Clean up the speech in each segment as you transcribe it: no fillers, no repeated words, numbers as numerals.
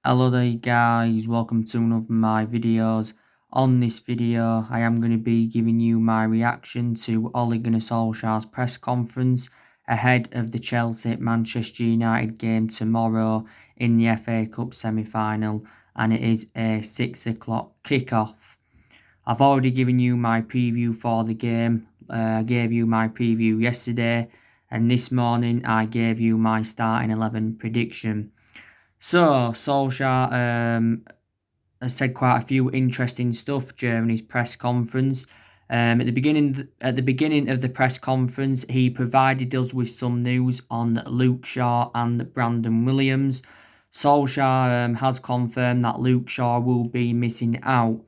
Hello there guys, welcome to one of my videos. On this video I am going to be giving you my reaction to Ole Gunnar Solskjaer's press conference ahead of the Chelsea-Manchester United game tomorrow in the FA Cup semi-final, and it is a 6 o'clock kickoff. I've already given you my preview for the game. I gave you my preview yesterday, and this morning I gave you my starting 11 prediction. So, Solskjaer has said quite a few interesting stuff during his press conference. At the beginning of the press conference, he provided us with some news on Luke Shaw and Brandon Williams. Solskjaer has confirmed that Luke Shaw will be missing out.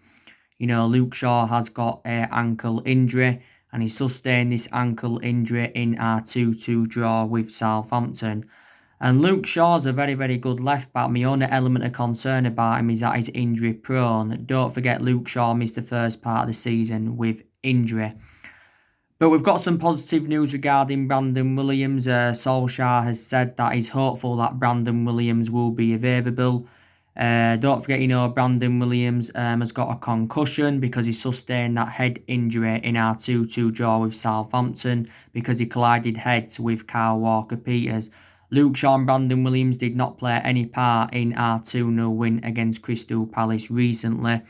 Luke Shaw has got an ankle injury, and he sustained this ankle injury in our 2-2 draw with Southampton. And Luke Shaw's a very, very good left back. My only element of concern about him is that he's injury prone. Don't forget Luke Shaw missed the first part of the season with injury. But we've got some positive news regarding Brandon Williams. Solskjaer has said that he's hopeful that Brandon Williams will be available. Don't forget, Brandon Williams has got a concussion because he sustained that head injury in our 2-2 draw with Southampton because he collided heads with Kyle Walker-Peters. Luke Shaw and Brandon Williams did not play any part in our 2-0 win against Crystal Palace recently.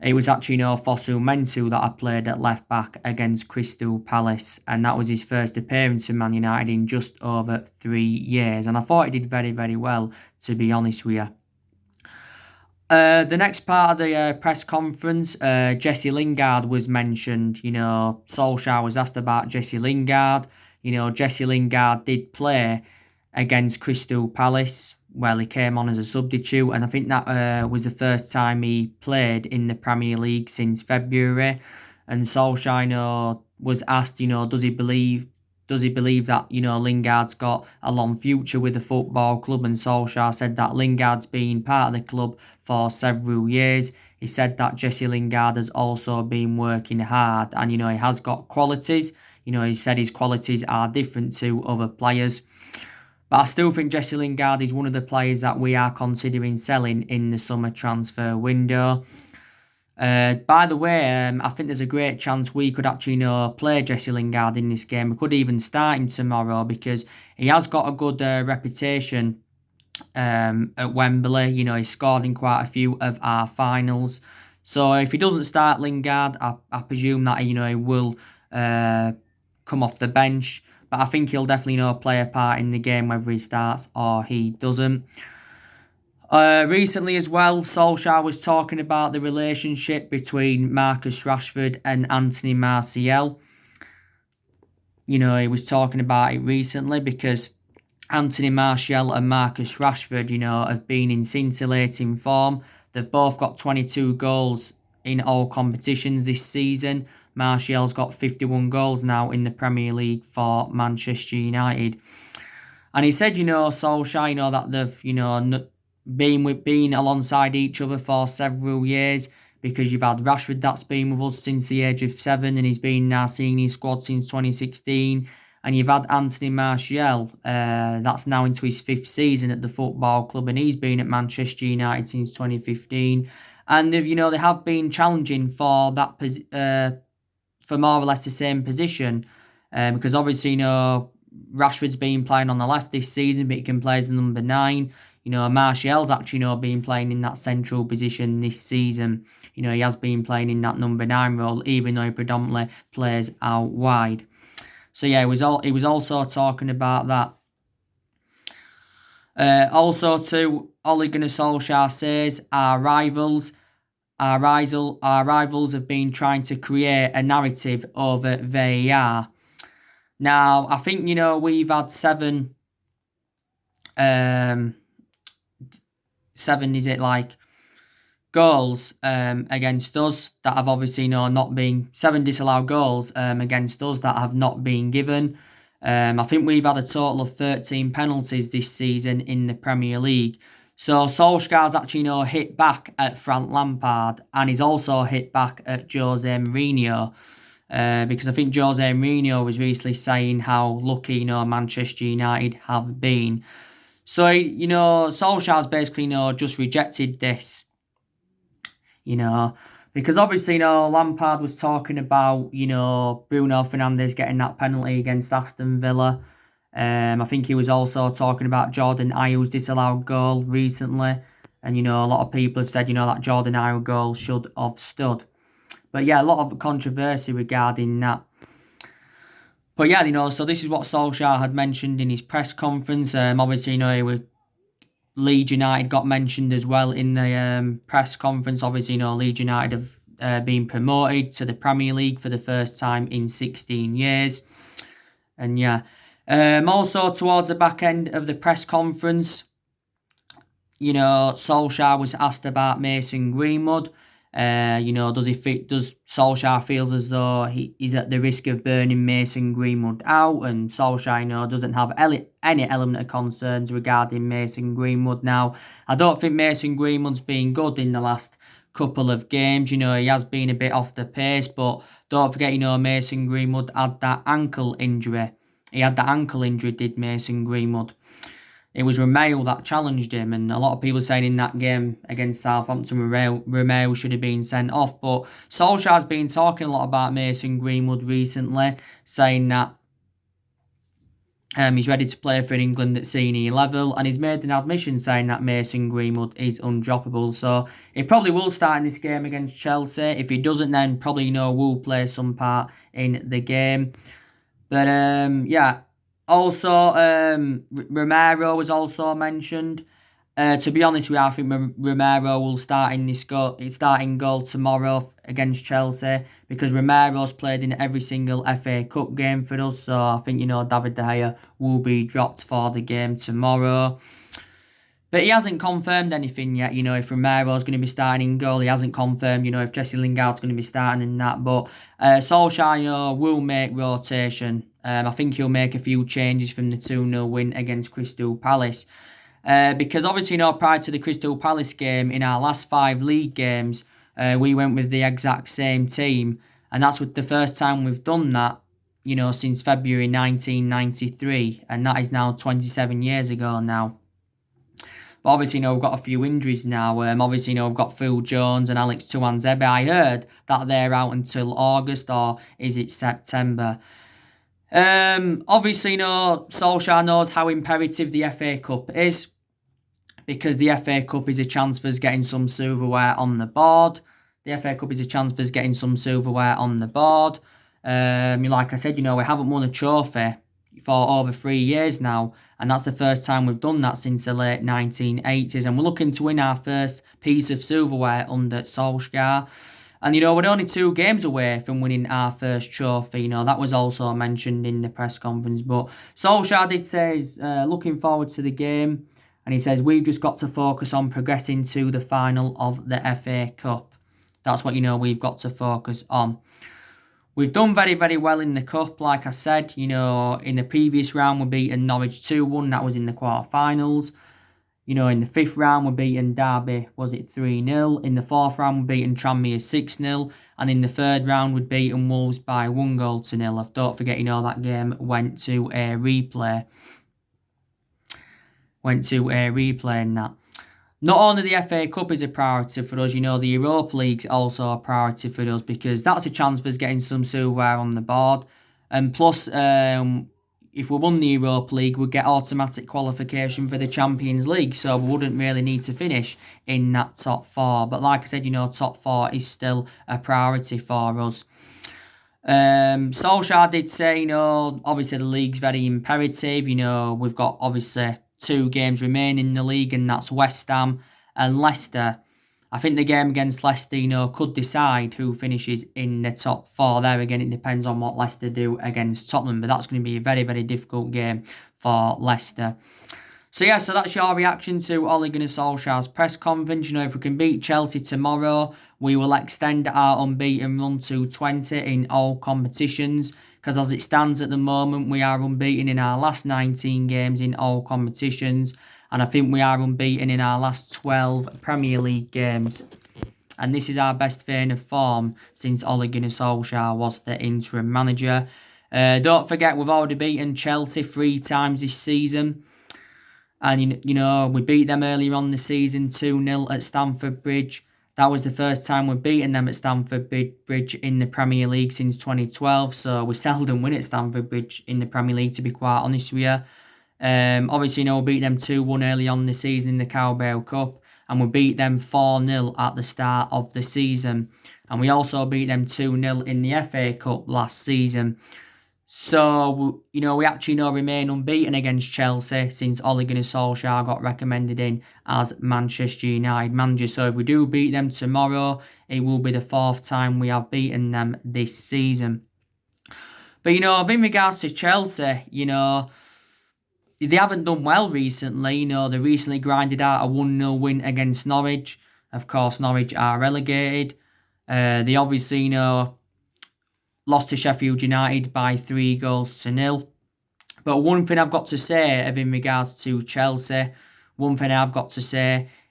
It was actually Fosu Mensah that I played at left back against Crystal Palace, and that was his first appearance for Man United in just over 3 years, and I thought he did very, very well, to be honest with you. The next part of the press conference, Jesse Lingard was mentioned. Solskjaer was asked about Jesse Lingard. Jesse Lingard did play against Crystal Palace. Well, he came on as a substitute, and I think that was the first time he played in the Premier League since February. And Solskjaer was asked, does he believe that, Lingard's got a long future with the football club? And Solskjaer said that Lingard's been part of the club for several years. He said that Jesse Lingard has also been working hard, and, he has got qualities. He said his qualities are different to other players. But I still think Jesse Lingard is one of the players that we are considering selling in the summer transfer window. By the way, I think there's a great chance we could actually play Jesse Lingard in this game. We could even start him tomorrow because he has got a good reputation at Wembley. He's scored in quite a few of our finals. So if he doesn't start Lingard, I presume that he will come off the bench. But I think he'll definitely play a part in the game, whether he starts or he doesn't. Recently as well, Solskjaer was talking about the relationship between Marcus Rashford and Anthony Martial. He was talking about it recently because Anthony Martial and Marcus Rashford, have been in scintillating form. They've both got 22 goals in all competitions this season. Martial's got 51 goals now in the Premier League for Manchester United. And he said, Solskjaer, that they've, been alongside each other for several years, because you've had Rashford that's been with us since the age of 7 and he's been in our senior squad since 2016. And you've had Anthony Martial, that's now into his 5th season at the football club, and he's been at Manchester United since 2015. And they have been challenging for that for more or less the same position, because obviously Rashford's been playing on the left this season, but he can play as the number 9. Martial's actually been playing in that central position this season. He has been playing in that number 9 role, even though he predominantly plays out wide. So yeah, he was also talking about that. Also too, Ole Gunnar Solskjaer says our rivals have been trying to create a narrative over VAR. Now, I think, we've had 7 goals against us that have obviously not been 7 disallowed goals against us that have not been given. I think we've had a total of 13 penalties this season in the Premier League. So Solskjaer's actually hit back at Frank Lampard, and he's also hit back at Jose Mourinho. Because I think Jose Mourinho was recently saying how lucky Manchester United have been. So, Solskjaer's basically, just rejected this, you know, because obviously, Lampard was talking about, Bruno Fernandes getting that penalty against Aston Villa. I think he was also talking about Jordan Ayew's disallowed goal recently. And, a lot of people have said, that Jordan Ayew goal should have stood. But yeah, a lot of controversy regarding that. But yeah, so this is what Solskjaer had mentioned in his press conference. Obviously, Leeds United got mentioned as well in the press conference. Obviously, Leeds United have been promoted to the Premier League for the first time in 16 years. And yeah, also towards the back end of the press conference, Solskjaer was asked about Mason Greenwood. Does Solskjaer feels as though he's at the risk of burning Mason Greenwood out, and Solskjaer, doesn't have any element of concerns regarding Mason Greenwood now. I don't think Mason Greenwood's been good in the last couple of games. He has been a bit off the pace, but don't forget, Mason Greenwood had that ankle injury. He had the ankle injury, did Mason Greenwood. It was Romeo that challenged him, and a lot of people saying in that game against Southampton, Romeo should have been sent off. But Solskjaer's been talking a lot about Mason Greenwood recently, saying that he's ready to play for England at senior level, and he's made an admission saying that Mason Greenwood is undroppable. So he probably will start in this game against Chelsea. If he doesn't, then probably will play some part in the game. But yeah. Also, Romero was also mentioned. To be honest with you, I think Romero will start in starting goal tomorrow against Chelsea, because Romero's played in every single FA Cup game for us. So I think David De Gea will be dropped for the game tomorrow. But he hasn't confirmed anything yet, if Romero's going to be starting in goal. He hasn't confirmed, if Jesse Lingard's going to be starting in that. But Solskjaer, will make rotation. I think he'll make a few changes from the 2-0 win against Crystal Palace. Because obviously, prior to the Crystal Palace game, in our last 5 league games, we went with the exact same team. And that's the first time we've done that, since February 1993. And that is now 27 years ago now. But obviously, we've got a few injuries now. Obviously, we've got Phil Jones and Alex Tuanzebe. I heard that they're out until August, or is it September? Obviously, Solskjaer knows how imperative the FA Cup is, because the FA Cup is a chance for us getting some silverware on the board. The FA Cup is a chance for us getting some silverware on the board. Like I said, we haven't won a trophy for over 3 years now, and that's the first time we've done that since the late 1980s, and we're looking to win our first piece of silverware under Solskjaer. And we're only 2 games away from winning our first trophy. That was also mentioned in the press conference. But Solskjaer did say he's looking forward to the game, and he says we've just got to focus on progressing to the final of the FA Cup. That's what we've got to focus on. We've done very, very well in the Cup, like I said. In the previous round, we beaten Norwich 2-1. That was in the quarterfinals. In the 5th round, we beaten Derby, was it 3-0? In the 4th round, we beaten Tranmere 6-0. And in the 3rd round, we'd beaten Wolves by 1-0. Don't forget, that game went to a replay. In that. Not only the FA Cup is a priority for us, the Europa League's also a priority for us, because that's a chance for us getting some silverware on the board. And plus, if we won the Europa League, we'd get automatic qualification for the Champions League, so we wouldn't really need to finish in that top 4. But like I said, top 4 is still a priority for us. Solskjaer did say, obviously the league's very imperative. We've got obviously 2 games remaining in the league, and that's West Ham and Leicester. I think the game against Leicester, could decide who finishes in the top 4. There again, it depends on what Leicester do against Tottenham, but that's going to be a very, very difficult game for Leicester. So yeah, so that's your reaction to Ole Gunnar Solskjaer's press conference. If we can beat Chelsea tomorrow, we will extend our unbeaten run to 20 in all competitions, because as it stands at the moment, we are unbeaten in our last 19 games in all competitions, and I think we are unbeaten in our last 12 Premier League games. And this is our best vein of form since Ole Gunnar Solskjaer was the interim manager. Don't forget, we've already beaten Chelsea 3 times this season. And, we beat them earlier on the season 2-0 at Stamford Bridge. That was the first time we've beaten them at Stamford Bridge in the Premier League since 2012. So we seldom win at Stamford Bridge in the Premier League, to be quite honest with you. Obviously, we beat them 2-1 early on in the season in the Carabao Cup. And we beat them 4-0 at the start of the season. And we also beat them 2-0 in the FA Cup last season. So, we actually remain unbeaten against Chelsea since Ole Gunnar Solsjaker got recommended in as Manchester United manager. So if we do beat them tomorrow, it will be the 4th time we have beaten them this season. But, in regards to Chelsea, they haven't done well recently. They recently grinded out a 1-0 win against Norwich. Of course, Norwich are relegated. They obviously, lost to Sheffield United by 3-0. But one thing I've got to say in regards to Chelsea,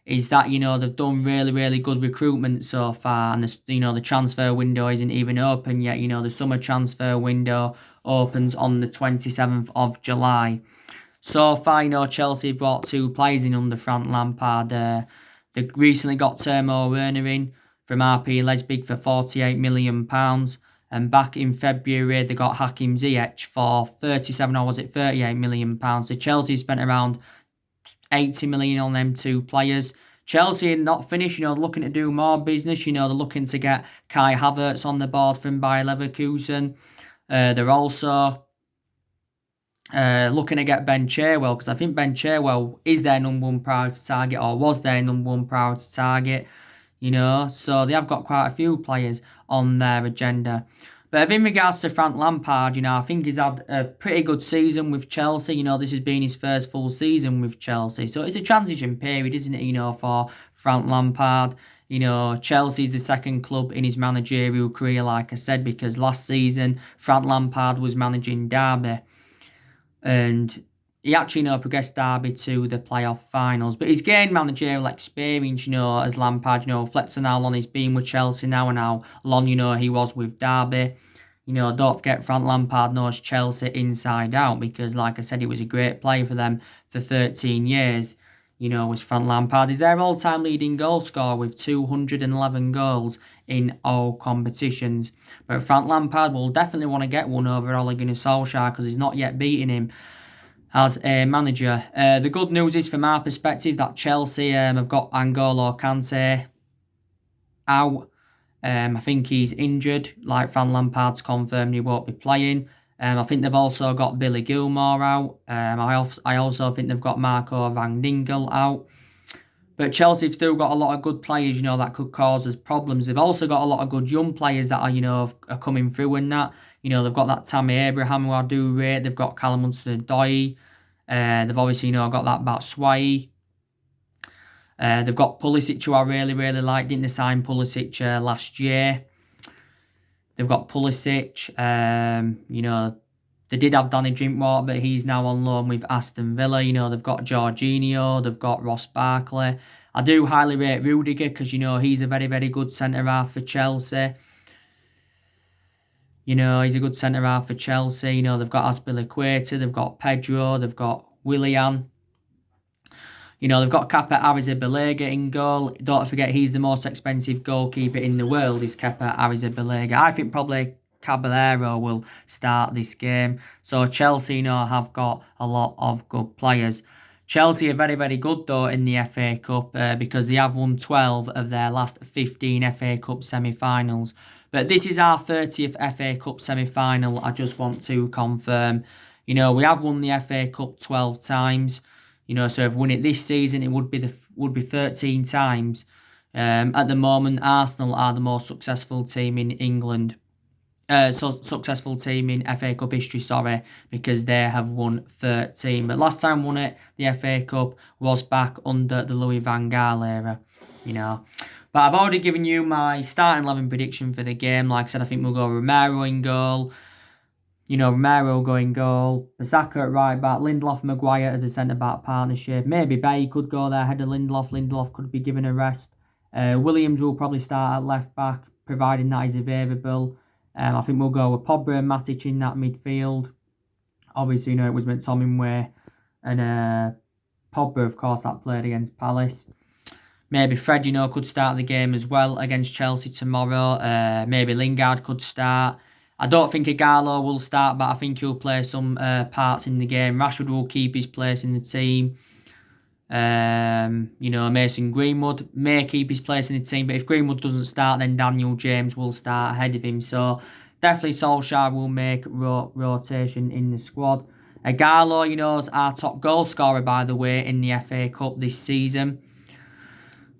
is that, they've done really, really good recruitment so far. And, the transfer window isn't even open yet. The summer transfer window opens on the 27th of July. So far, Chelsea have brought 2 players in under Frank Lampard. They recently got Timo Werner in from RB Leipzig for £48 million. And back in February, they got Hakim Ziyech for 38 million pounds. So Chelsea spent around 80 million on them 2 players. Chelsea are not finished, looking to do more business. They're looking to get Kai Havertz on the board from Bayer Leverkusen. They're also looking to get Ben Chilwell, because I think Ben Chilwell is their number 1 priority target, or was their number 1 priority target. So they have got quite a few players on their agenda. But in regards to Frank Lampard, I think he's had a pretty good season with Chelsea. This has been his first full season with Chelsea. So it's a transition period, isn't it, for Frank Lampard. Chelsea's the second club in his managerial career, like I said, because last season, Frank Lampard was managing Derby. And he actually, progressed Derby to the playoff finals. But he's gained managerial experience, as Lampard, reflecting how long he's been with Chelsea now and how long, he was with Derby. Don't forget Frank Lampard knows Chelsea inside out because, like I said, he was a great player for them for 13 years. Was Frank Lampard. He's their all-time leading goal scorer with 211 goals in all competitions. But Frank Lampard will definitely want to get one over Ole Gunnar Solsjaker because he's not yet beaten him as a manager. The good news is, from our perspective, that Chelsea have got N'Golo Kante out. I think he's injured, like Frank Lampard's confirmed he won't be playing. I think they've also got Billy Gilmore out. I also think they've got Marco Van Dingle out. But Chelsea have still got a lot of good players, that could cause us problems. They've also got a lot of good young players that are coming through and that. They've got that Tammy Abraham, who I do rate. They've got Callum Hudson-Odoi. They've obviously, got that Batshuayi. They've got Pulisic, who I really, really liked. Didn't they sign Pulisic last year? They've got Pulisic. They did have Danny Drinkwater, but he's now on loan with Aston Villa. They've got Jorginho. They've got Ross Barkley. I do highly rate Rudiger because, he's a very, very good centre-half for Chelsea. He's a good centre-half for Chelsea. They've got Azpilicueta. They've got Pedro. They've got Willian. They've got Kepa Arrizabalaga in goal. Don't forget, he's the most expensive goalkeeper in the world, is Kepa Arrizabalaga. I think probably Caballero will start this game. So Chelsea, have got a lot of good players. Chelsea are very, very good, though, in the FA Cup because they have won 12 of their last 15 FA Cup semi-finals. But this is our 30th FA Cup semi-final, I just want to confirm. We have won the FA Cup 12 times. So if we win it this season, it would be 13 times. At the moment, Arsenal are the most successful team in England. Successful team in FA Cup history, because they have won 13. But last time won it, the FA Cup, was back under the Louis van Gaal era. But I've already given you my starting 11 prediction for the game. Like I said, I think we'll go Romero in goal. Romero going goal. Saka at right back. Lindelof, Maguire as a centre-back partnership. Maybe Bay could go there ahead of Lindelof. Lindelof could be given a rest. Williams will probably start at left back, providing that is available. I think we'll go with Pogba and Matic in that midfield. Obviously, it was McTominay and Pogba, of course, that played against Palace. Maybe Fred, could start the game as well against Chelsea tomorrow. Maybe Lingard could start. I don't think Ighalo will start, but I think he'll play some parts in the game. Rashford will keep his place in the team. Mason Greenwood may keep his place in the team, but if Greenwood doesn't start, then Daniel James will start ahead of him. So definitely Solskjaer will make rotation in the squad. Ighalo, is our top goal scorer, by the way, in the FA Cup this season.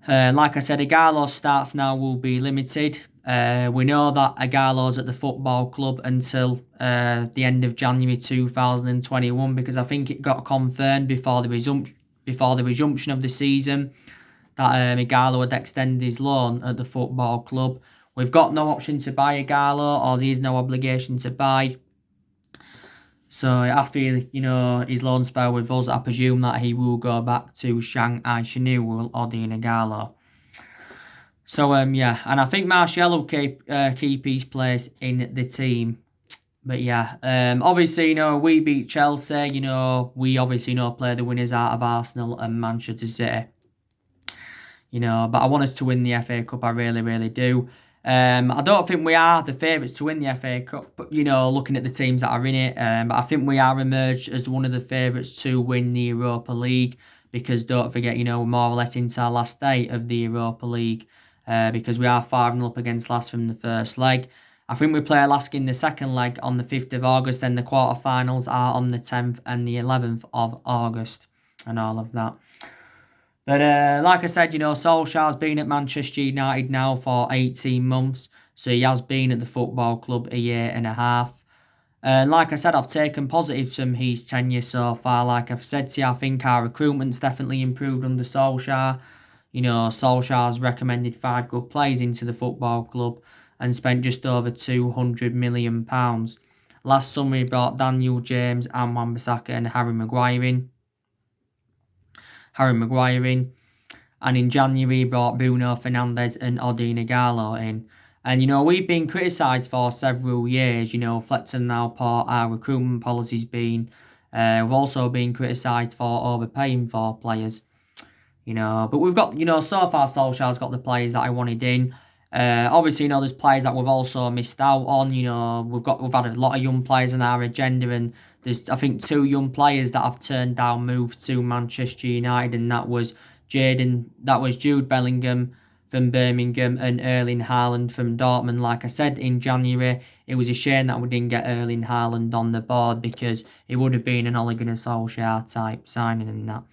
Like I said, Ighalo's starts now will be limited. We know that Ighalo's at the football club until the end of January 2021, because I think it got confirmed before the resumption of the season that Ighalo had extended his loan at the football club. We've got no option to buy Ighalo, or there is no obligation to buy. So after his loan spell with us, I presume that he will go back to Shanghai Shenhua with Odion Ighalo. So and I think Martial will keep his place in the team. But obviously, we beat Chelsea. We obviously play the winners out of Arsenal and Manchester City. But I want us to win the FA Cup. I really, really do. I don't think we are the favourites to win the FA Cup, but, looking at the teams that are in it. But I think we are emerged as one of the favourites to win the Europa League, because don't forget, we're more or less into our last day of the Europa League, because we are 5-0 up against Lask from the first leg. I think we play Lask in the second leg on the 5th of August, and the quarterfinals are on the 10th and the 11th of August and all of that. But like I said, Solskjaer's been at Manchester United now for 18 months. So he has been at the football club a year and a half. Like I said, I've taken positives from his tenure so far. Like I've said to you, I think our recruitment's definitely improved under Solskjaer. Solskjaer's recommended 5 good players into the football club and spent just over £200 million. Last summer he brought Daniel James and Wan-Bissaka and Harry Maguire in. And in January he brought Bruno Fernandes and Odion Ighalo in. And we've been criticised for several years, flexing our part, our recruitment policy's been. We've also been criticised for overpaying for players. But we've got, so far Solskjaer's got the players that I wanted in. Obviously, there's players that we've also missed out on. We've had a lot of young players on our agenda, and there's, I think, 2 young players that have turned down moves to Manchester United, and that was Jude Bellingham from Birmingham and Erling Haaland from Dortmund. Like I said in January, it was a shame that we didn't get Erling Haaland on the board, because it would have been an Ole Gunnar Solskjaer type signing and that.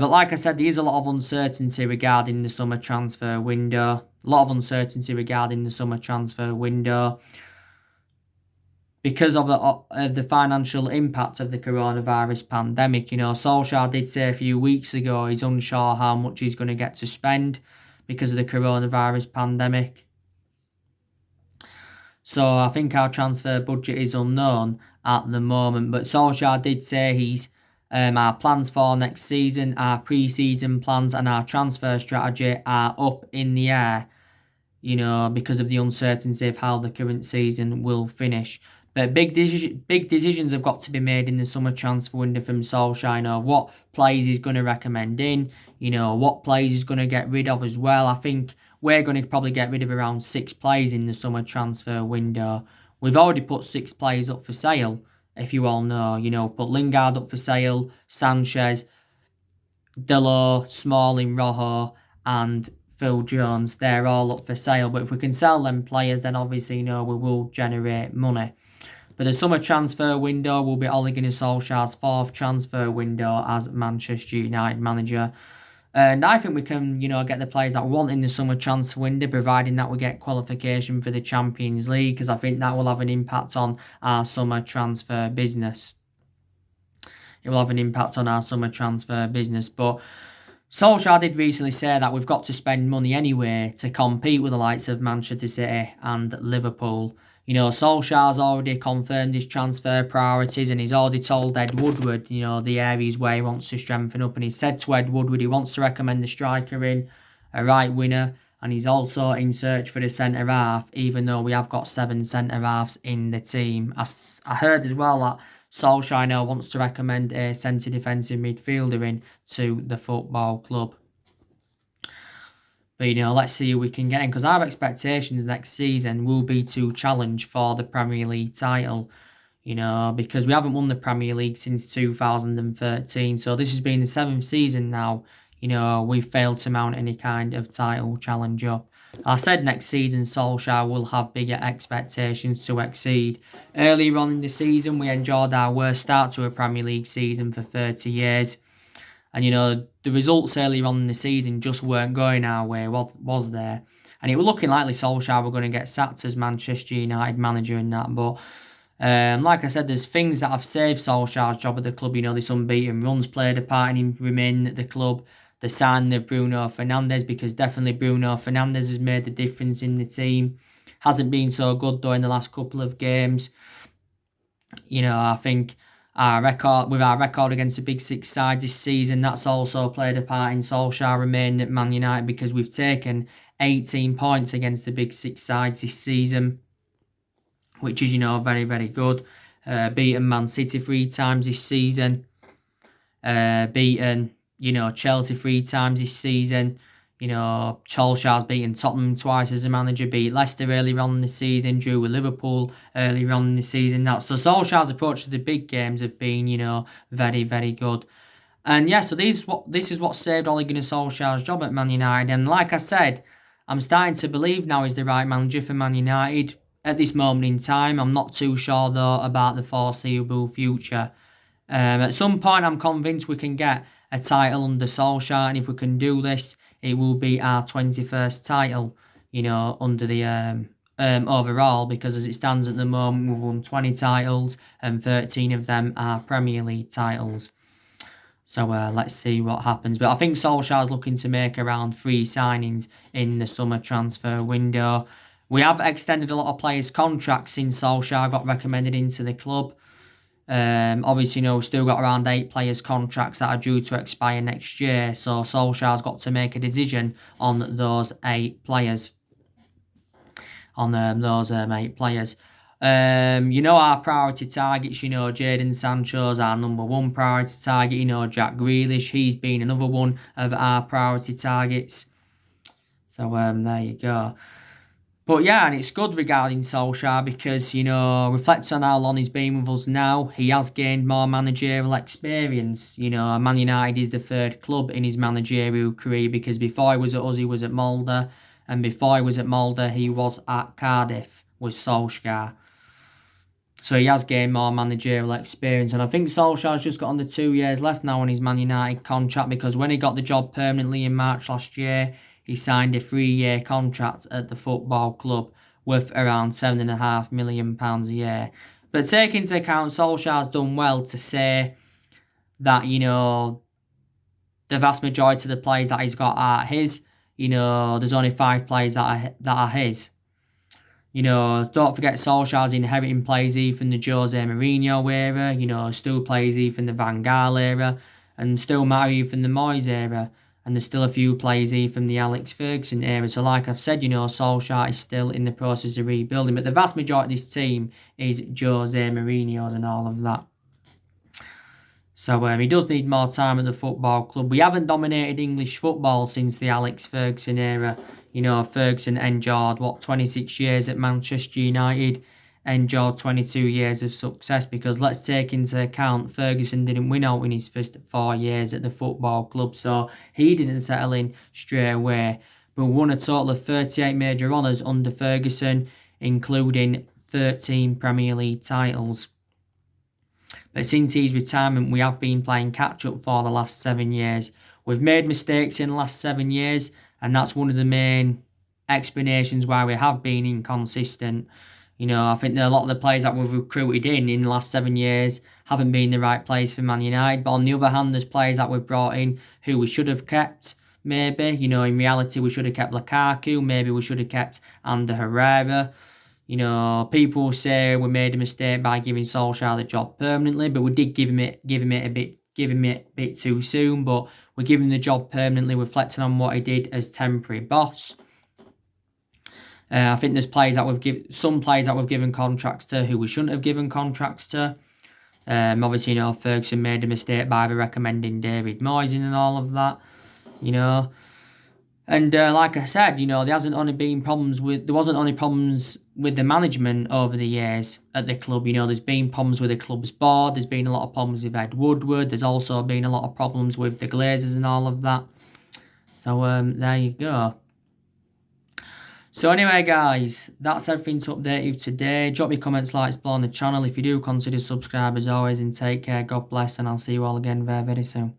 But like I said, there is a lot of uncertainty regarding the summer transfer window. Because of the financial impact of the coronavirus pandemic. Solskjaer did say a few weeks ago he's unsure how much he's going to get to spend because of the coronavirus pandemic. So I think our transfer budget is unknown at the moment. But Solskjaer did say our plans for next season, our pre-season plans and our transfer strategy are up in the air, because of the uncertainty of how the current season will finish. But big decisions have got to be made in the summer transfer window from Solskjaer. What players he's going to recommend in, what players he's going to get rid of as well. I think we're going to probably get rid of around 6 players in the summer transfer window. We've already put 6 players up for sale, if you all know. Put Lingard up for sale, Sanchez, Delo, Smalling, Rojo, and Phil Jones. They're all up for sale. But if we can sell them players, then obviously, we will generate money. But the summer transfer window will be Ole Gunnar Solskjaer's 4th transfer window as Manchester United manager. And I think we can, get the players that we want in the summer transfer window, providing that we get qualification for the Champions League, because I think that will have an impact on our summer transfer business. It will have an impact on our summer transfer business. But Solskjaer did recently say that we've got to spend money anyway to compete with the likes of Manchester City and Liverpool. Solskjaer's already confirmed his transfer priorities, and he's already told Ed Woodward, the areas where he wants to strengthen up. And he said to Ed Woodward he wants to recommend a striker in, a right winger, and he's also in search for the centre-half, even though we have got 7 centre-halves in the team. I heard as well that Solskjaer now wants to recommend a centre defensive midfielder in to the football club. But, let's see who we can get in, because our expectations next season will be to challenge for the Premier League title, because we haven't won the Premier League since 2013. So this has been the 7th season now, we've failed to mount any kind of title challenge up. I said next season Solskjaer will have bigger expectations to exceed. Earlier on in the season, we enjoyed our worst start to a Premier League season for 30 years. And, the results earlier on in the season just weren't going our way, was there? And it was looking likely Solskjaer were going to get sacked as Manchester United manager and that. But like I said, there's things that have saved Solskjaer's job at the club. This unbeaten runs played a part in him remaining at the club. The signing of Bruno Fernandes, because definitely Bruno Fernandes has made the difference in the team. Hasn't been so good though in the last couple of games. I think our record against the big six sides this season, that's also played a part in Solskjaer remaining at Man United, because we've taken 18 points against the big six sides this season, which is, very, very good. Beaten Man City 3 times this season. Beaten, Chelsea 3 times this season. Solskjaer's beaten Tottenham twice as a manager, beat Leicester earlier on in the season, drew with Liverpool earlier on in the season. So Solskjaer's approach to the big games have been, very, very good. And yeah, so this is what saved Ole Gunnar Solskjaer's job at Man United. And like I said, I'm starting to believe now he's the right manager for Man United at this moment in time. I'm not too sure though about the foreseeable future. At some point, I'm convinced we can get a title under Solskjaer, and if we can do this, it will be our 21st title, under the overall, because as it stands at the moment, we've won 20 titles and 13 of them are Premier League titles. So let's see what happens. But I think Solskjaer's looking to make around 3 signings in the summer transfer window. We have extended a lot of players' contracts since Solskjaer got recommended into the club. Obviously, we've still got around 8 players' contracts that are due to expire next year. So Solskjaer's got to make a decision on those 8 players. Our priority targets, Jadon Sancho's our number 1 priority target. Jack Grealish, he's been another one of our priority targets. So there you go. But yeah, and it's good regarding Solskjaer because, reflects on how long he's been with us now. He has gained more managerial experience. Man United is the 3rd club in his managerial career, because before he was at us, he was at Molde. And before he was at Molde, he was at Cardiff with Solskjaer. So he has gained more managerial experience. And I think Solskjaer's just got under 2 years left now on his Man United contract, because when he got the job permanently in March last year, he signed a 3-year contract at the football club worth around £7.5 million a year. But take into account, Solskjaer's done well to say that, the vast majority of the players that he's got are his. There's only 5 players that are his. Don't forget Solskjaer's inheriting players either from the Jose Mourinho era, still plays either from the Van Gaal era, and still Mario from the Moyes era. And there's still a few players here from the Alex Ferguson era. So like I've said, Solskjaer is still in the process of rebuilding. But the vast majority of this team is Jose Mourinho's and all of that. So he does need more time at the football club. We haven't dominated English football since the Alex Ferguson era. Ferguson endured, 26 years at Manchester United. Endured 22 years of success, because let's take into account Ferguson didn't win out in his first 4 years at the football club, so he didn't settle in straight away, but won a total of 38 major honours under Ferguson, including 13 Premier League titles. But since his retirement, we have been playing catch-up for the last 7 years. We've made mistakes in the last 7 years, and that's one of the main explanations why we have been inconsistent. I think that a lot of the players that we've recruited in the last 7 years haven't been the right players for Man United. But on the other hand, there's players that we've brought in who we should have kept, maybe. In reality, we should have kept Lukaku. Maybe we should have kept Ander Herrera. People say we made a mistake by giving Solskjaer the job permanently, but we did give him it a bit too soon. But we're giving him the job permanently, reflecting on what he did as temporary boss. I think there's some players that we've given contracts to who we shouldn't have given contracts to. Obviously, Ferguson made a mistake by recommending David Moyes and all of that, you know. And like I said, there wasn't only problems with the management over the years at the club. There's been problems with the club's board. There's been a lot of problems with Ed Woodward. There's also been a lot of problems with the Glazers and all of that. So there you go. So anyway, guys, that's everything to update you today. Drop your comments, likes below on the channel. If you do, consider subscribe as always, and take care. God bless, and I'll see you all again very, very soon.